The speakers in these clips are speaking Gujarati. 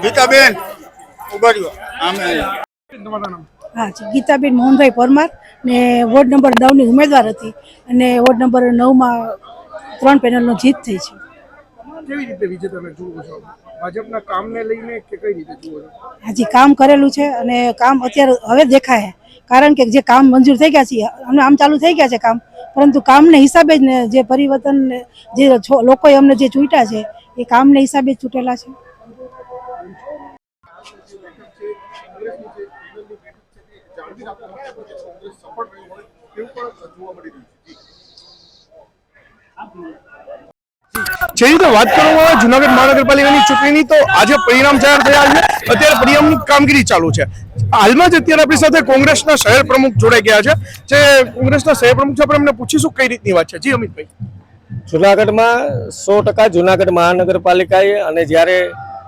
ગીતાબેન ઉભાર્યો આમે હા જી, ગીતાબેન મોહનભાઈ પરમાર ને વોર્ડ નંબર 9 ની ઉમેદવાર હતી અને વોર્ડ નંબર 9 માં 3 પેનલનો જીત થઈ છે. કેવી રીતે વિજય તમે જુઓ છો? ભાજપના કામને લઈને કે કઈ રીતે જુઓ છો? હાજી, કામ કરેલું છે અને કામ અત્યારે હવે દેખાય, કારણ કે જે કામ મંજૂર થઈ ગયા છે અને આમ ચાલુ થઈ ગયા છે કામ, પરંતુ કામને હિસાબે જ ને જે પરિવર્તન જે લોકોએ અમને જે ચૂંટ્યા છે એ કામને હિસાબે જ ચૂંટેલા છે. જે રીતે વાત કરવામાં આવે જુનાગઢ મહાનગરપાલિકાની ચૂંટણીની, તો આજે પરિણામ જાહેર થયા છે. અત્યારે પરિણામની કામગીરી ચાલુ છે. હાલમાં જ અત્યારે આપણી સાથે કોંગ્રેસના શહેર પ્રમુખ જોડાઈ ગયા છે. જે કોંગ્રેસના શહેર પ્રમુખ છે, આપણે એમને પૂછીશું કઈ રીતની વાત છે. જી અમિતભાઈ, જુનાગઢમાં 100% જુનાગઢ મહાનગરપાલિકાએ અને જ્યારે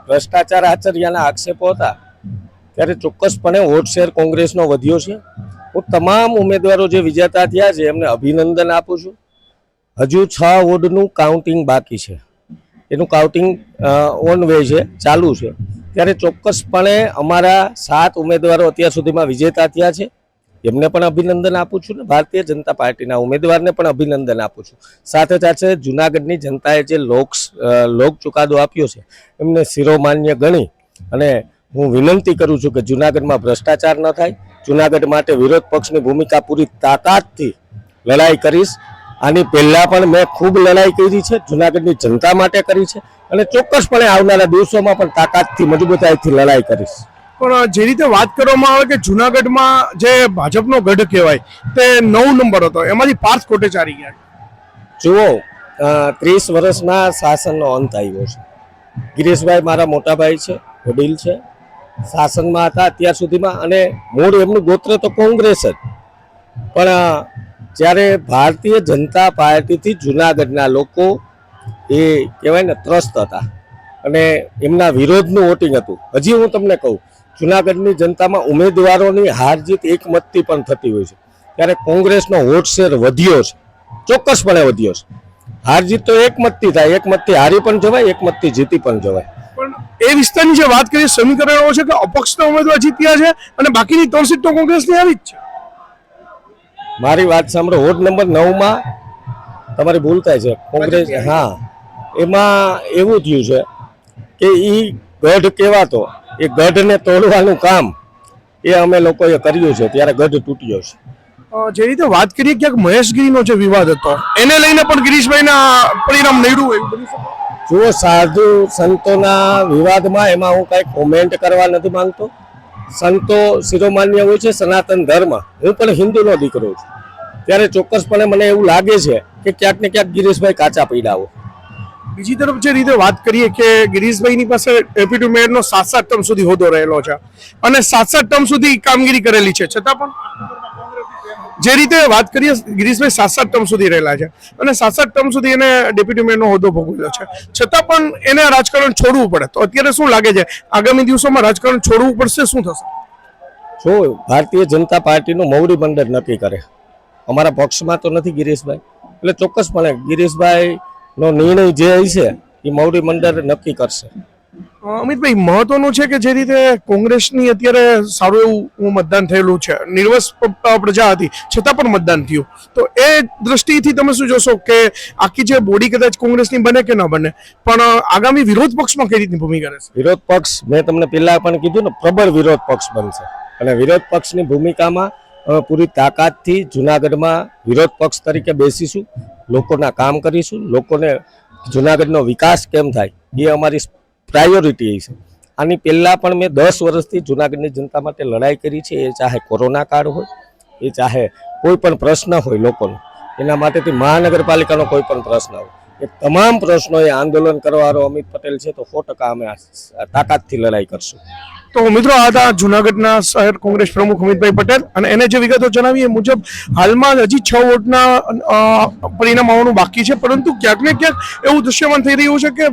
ભ્રષ્ટાચાર આચર્યાના આક્ષેપો હતા ત્યારે ચોક્કસપણે વોટ શેર કોંગ્રેસનો વધ્યો છે. હું તમામ ઉમેદવારો જે વિજેતા થયા છે એમને અભિનંદન આપું છું. હજુ 6 વોર્ડનું કાઉન્ટિંગ બાકી છે, એનું કાઉન્ટિંગ ઓન વે છે, ચાલુ છે. ત્યારે ચોક્કસપણે અમારા 7 ઉમેદવારો અત્યાર સુધીમાં વિજેતા થયા છે, એમને પણ અભિનંદન આપું છું ને ભારતીય જનતા પાર્ટીના ઉમેદવારને પણ અભિનંદન આપું છું. સાથે સાથે જુનાગઢની જનતાએ જે લોક ચુકાદો આપ્યો છે એમને શિરોમાન્ય ગણી અને હું વિનંતી કરું છું કે જુનાગઢમાં ભ્રષ્ટાચાર ન થાય. જુનાગઢ માટે વિરોધ પક્ષની ભૂમિકા પૂરી તાકાતથી લડાઈ કરીશ. આની પહેલા પણ મેં ખૂબ લડાઈ કરી છે, જુનાગઢની જનતા માટે કરી છે અને ચોક્કસપણે આવનારા દિવસોમાં પણ તાકાતથી મજબૂતાઈથી લડાઈ કરીશ. પણ જે રીતે વાત કરવામાં આવે કે જુનાગઢમાં જે ભાજપનો ગઢ કહેવાય તે 9 નંબર હતો, એમાંથી પાર્થ કોટેચારી ગયા. જુઓ, 30 વર્ષના શાસનનો અંત આવ્યો છે. ગિરીશભાઈ મારા મોટા ભાઈ છે, વડીલ છે, શાસનમાં હતા અત્યાર સુધીમાં અને મૂળ એમનું ગોત્ર તો કોંગ્રેસ જ. પણ જ્યારે ભારતીય જનતા પાર્ટીથી જુનાગઢના લોકો એ કહેવાય ને ત્રસ્ત હતા અને એમના વિરોધનું વોટિંગ હતું. હજી હું તમને કહું, જુનાગઢની જનતામાં ઉમેદવારોની હાર જીત એકમતથી પણ થતી હોય છે, ત્યારે કોંગ્રેસનો વોટ શેર વધ્યો છે, ચોક્કસપણે વધ્યો છે. હાર જીત તો એકમતથી થાય, એકમતથી હારી પણ જવાય, એકમતથી જીતી પણ જવાય. પણ એ વિસ્તારની જે વાત કરીએ સમીકરણો છે કે અપક્ષના ઉમેદવાર જીત્યા છે અને બાકીની 3 સીટ તો કોંગ્રેસની આવી જ છે. મારી વાત સાંભળો, વોર્ડ નંબર 9માં તમારી ભૂલ થાય છે. કોંગ્રેસ, હા, એમાં એવું થયું છે કે એ ગઢ કહેવાતો, એ ગઢને તોડવાનું કામ એ અમે લોકોએ કર્યું છે, ત્યારે ગઢ તૂટ્યો છે. જે રીતે વાત કરીએ ક્યાંક મહેશગીરીનો જે વિવાદ હતો એને લઈને પણ ગિરીશભાઈના પરિણામ નડ્યું હોય એવું બની શકે. જુઓ, સાધુ સંતોના વિવાદમાં એમાં હું કાંઈ કોમેન્ટ કરવા નથી માંગતો. સંતો શિરોમાન્ય હોય છે, સનાતન ધર્મ. હું પણ હિન્દુનો દીકરો છું, ત્યારે ચોક્કસપણે મને એવું લાગે છે કે ક્યાંક ને ક્યાંક ગિરીશભાઈ કાચા પીડા હોય. બીજી તરફ જે રીતે વાત કરીએ કે ગિરીશભાઈની પાસે ડેપ્યુટી મેયરનો 7 ટર્મ સુધી હોદ્દો રહેલો છે અને 7 ટર્મ સુધી કામગીરી કરેલી છે, છતાં પણ જે રીતે વાત કરીએ ગિરીશભાઈ 7 ટર્મ સુધી રહેલા છે અને 7 ટર્મ સુધી એને ડેપ્યુટી મેયરનો હોદ્દો ભોગવેલો છે, છતાં પણ એને રાજકારણ છોડવું પડે. તો અત્યારે શું લાગે છે, આગામી દિવસોમાં રાજકારણ છોડવું પડશે, શું થશે? જો ભારતીય જનતા પાર્ટીનું મોવડી મંડળ નક્કી કરે, અમારા પક્ષમાં તો નથી ગિરીશભાઈ, એટલે ચોક્કસપણે ગિરીશભાઈનો નિર્ણય જે હશે એ મોવડી મંડળ નક્કી કરશે. અમિતભાઈ, મહત્વનું છે કે જે રીતે કોંગ્રેસની અત્યારે સારું એવું મતદાન થયેલું છે, નિર્વસ પ્રજા હતી છતાં પણ મતદાન થયું, તો એ દ્રષ્ટિથી તમે શું જોશો કે આખી જે બોડી કદાચ કોંગ્રેસની બને કે ન બને, પણ આગામી વિરોધ પક્ષમાં કઈ રીતની ભૂમિકા રહેશે? વિરોધ પક્ષ, મેં તમને પહેલા પણ કીધું ને, પ્રબળ વિરોધ પક્ષ બનશે અને વિરોધ પક્ષની ભૂમિકામાં પૂરી તાકાતથી જુનાગઢમાં વિરોધ પક્ષ તરીકે બેસીશું, લોકોના કામ કરીશું, લોકોને જુનાગઢનો વિકાસ કેમ થાય એ અમારી પ્રાયોરિટી છે. આની પહેલાં પણ મેં 10 વર્ષથી જુનાગઢની જનતા માટે લડાઈ કરી છે, એ ચાહે કોરોના કાળ હોય, એ ચાહે કોઈ પણ પ્રશ્ન હોય લોકોનો, એના માટેથી મહાનગરપાલિકાનો કોઈ પણ પ્રશ્ન હોય, એ તમામ પ્રશ્નોએ આંદોલન કરવાનો અમિત પટેલ છે, તો 100% અમે તાકાતથી લડાઈ કરશું. તો મિત્રો આ હતા જુનાગઢના શહેર કોંગ્રેસ પ્રમુખ અમિતભાઈ પટેલ અને એને જે વિગતો જણાવી એ મુજબ હાલમાં હજી 6 વોટના પરિણામ આવવાનું બાકી છે, પરંતુ ક્યાંક ને ક્યાંક એવું દૃશ્યમાન થઈ રહ્યું છે કે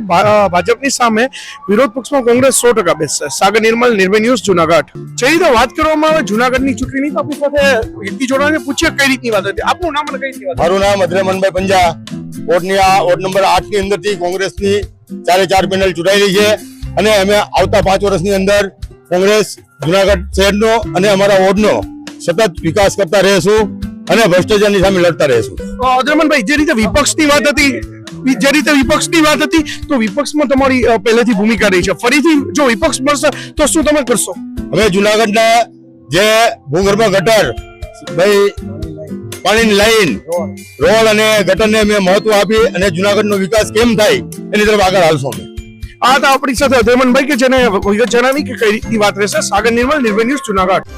ભાજપની સામે વિરોધ પક્ષમાં કોંગ્રેસ 100% બેસશે. સાગર નિર્મલ, નિર્ભય ન્યૂઝ, જુનાગઢ. જે રીતે વાત કરવામાં આવે જુનાગઢની ચૂંટણીની, તો આપણી સાથે વ્યક્તિ જોડાને પૂછીએ કઈ રીતની વાત હતી. આપનું નામ અને કઈ રીતની વાત? મારું નામ અધ્રેમનભાઈ પંજા. વોર્ડ નંબર 8 ની અંદરથી કોંગ્રેસની 4 પેનલ ચૂંટાયેલી છે અને અમે આવતા 5 વર્ષની અંદર કોંગ્રેસ જુનાગઢ શહેરનો અને અમારા વોર્ડનો સતત વિકાસ કરતા રહીશું અને ભ્રષ્ટાચારની સામે લડતા રહીશું. અધર્મનભાઈ, જે રીતે વિપક્ષની વાત હતી તો વિપક્ષમાં તમારી પહેલેથી ભૂમિકા રહી છે. ફરીથી જો વિપક્ષ મળશે તો શું તમે કરશો? અમે જુનાગઢના જે ભૂગર્ભ ગટર ભાઈ પાણીની લાઈન રોડ અને ગટરને અમે મહત્વ આપી અને જુનાગઢનો વિકાસ કેમ થાય એની તરફ આગળ હાલશું અમે. આ હતા આપણી સાથે અધર્મનભાઈ કે જેને વિગત જણાવી કે કઈ રીતની વાત રહેશે. સાગર નિર્મલ, નિર્ભય ન્યૂઝ, જુનાગઢ.